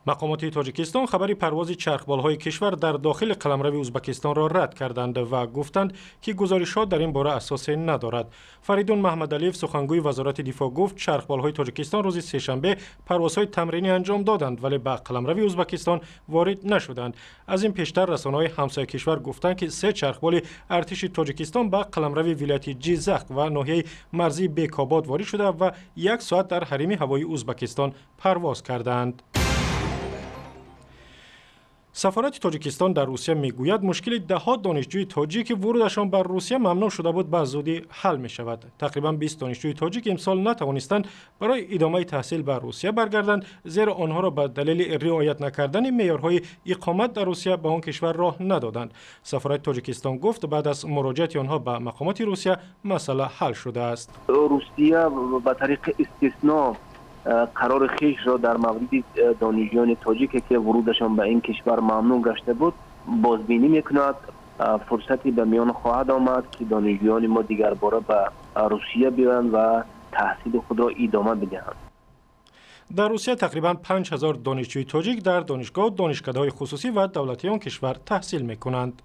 مقامات تاجیکستان خبری پرواز چرخبال‌های کشور در داخل قلمرو ازبکستان را رد کردند و گفتند که گزارشات در این باره اساس ندارد. فریدون محمدعلیف سخنگوی وزارت دفاع گفت چرخبال‌های تاجیکستان روز سه‌شنبه پروازهای تمرینی انجام دادند ولی به قلمرو ازبکستان وارد نشدند. از این پیشتر رسانه‌های همسایه کشور گفتند که 3 چرخبال ارتش تاجیکستان به قلمرو ولایت جیزق و ناحیه مرزی بیکاباد وارد شده و 1 ساعت در حریم هوایی ازبکستان پرواز کردند. سفارت تاجیکستان در روسیه میگوید مشکل ده‌ها دانشجوی تاجیک که ورودشان بر روسیه ممنوع شده بود به زودی حل می شود. تقریبا 20 دانشجوی تاجیک امسال نتوانستند برای ادامه تحصیل به روسیه برگردند زیرا آنها را به دلیل رعایت نکردن معیارهای اقامت در روسیه به آن کشور راه ندادند. سفارت تاجیکستان گفت بعد از مراجعه آنها به مقامات روسیه مسئله حل شده است. روسیه به طریق استثناء قرار خیش را در مورد دانشجویان تاجیک که ورودشان به این کشور ممنوع گشته بود بازبینی میکند. فرصتی به میان خواهد آمد که دانشجویان ما دیگر باره به روسیه بیایند و تحصیل خود را ادامه بدهند. در روسیه تقریبا 5000 دانشجوی تاجیک در دانشگاه و دانشکده‌های خصوصی و دولتی آن کشور تحصیل میکنند.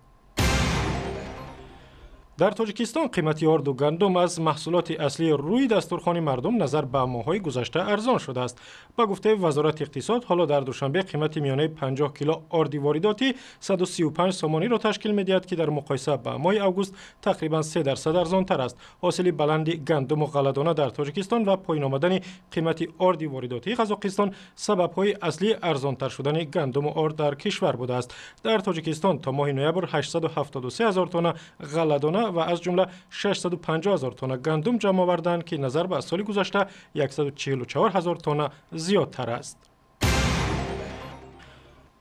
در تاجیکستان قیمت آرد و گندم از محصولات اصلی روی دسترخوان مردم نظر به ماه‌های گذشته ارزان شده است. با گفته وزارت اقتصاد حالا در دوشنبه قیمت میانه 50 کیلو آرد وارداتی 135 سومانی را تشکیل می‌دهد که در مقایسه با ماه اوگوست تقریبا 3% ارزان‌تر است. حاصل بلند گندم و غله‌دانه در تاجیکستان و پایین آمدن قیمت آرد وارداتی قزاقستان سبب‌های اصلی ارزان‌تر شدن گندم و آرد در کشور بوده است. در تاجیکستان تا ماه نوامبر 873,000 تن غله‌دانه و از جمله 650,000 تن گندم جمع آوردند که نظر به سال گذشته 144,000 تن زیادتر است.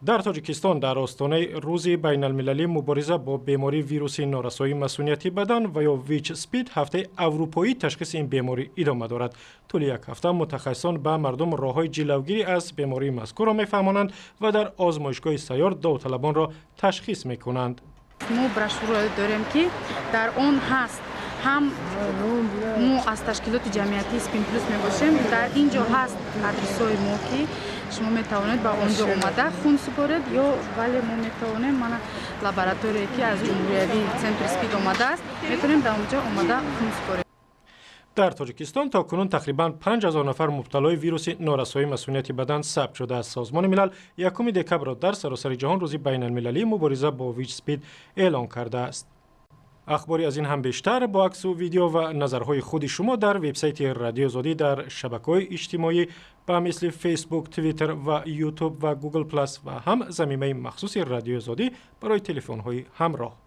در تاجیکستان در آستانه روز بین المللی مبارزه با بیماری ویروس نارسایی مسئولیتی بدن و یا ویچ اسپید هفته اروپایی تشخیص این بیماری ادامه دارد. طول یک هفته متخصصان به مردم راه‌های جلوگیری از بیماری مذکور را می‌فهمانند و در آزمایشگاه سیار داوطلبان را تشخیص می‌کنند. ما براشور داریم که در آن هست هم ما از تشکیلات جمعیتی سپین پلوس میباشیم. در اینجا هست ادرسای ما که شما میتوانید با اونجا اومده خون سپارید یا ولی ما میتوانیم من لابراتوری که از جمهوری سنتر سپید اومده است میتونیم در اونجا اومده خون سپارید. در تاجیکستان تا کنون تقریباً 5000 نفر مبتلای ویروس نارسایی مسئولیت بدن ثبت شده است. سازمان ملل 1 دکبر را در سراسر جهان روز بین المللی مبارزه با ویچ اسپید اعلان کرده است. اخباری از این هم بیشتر با عکس و ویدیو و نظرهای خود شما در وبسایت رادیو آزادی در شبکه‌های اجتماعی با مثل فیسبوک، توییتر و یوتیوب و گوگل پلاس و هم ضمیمه مخصوص رادیو آزادی برای تلفن‌های همراه.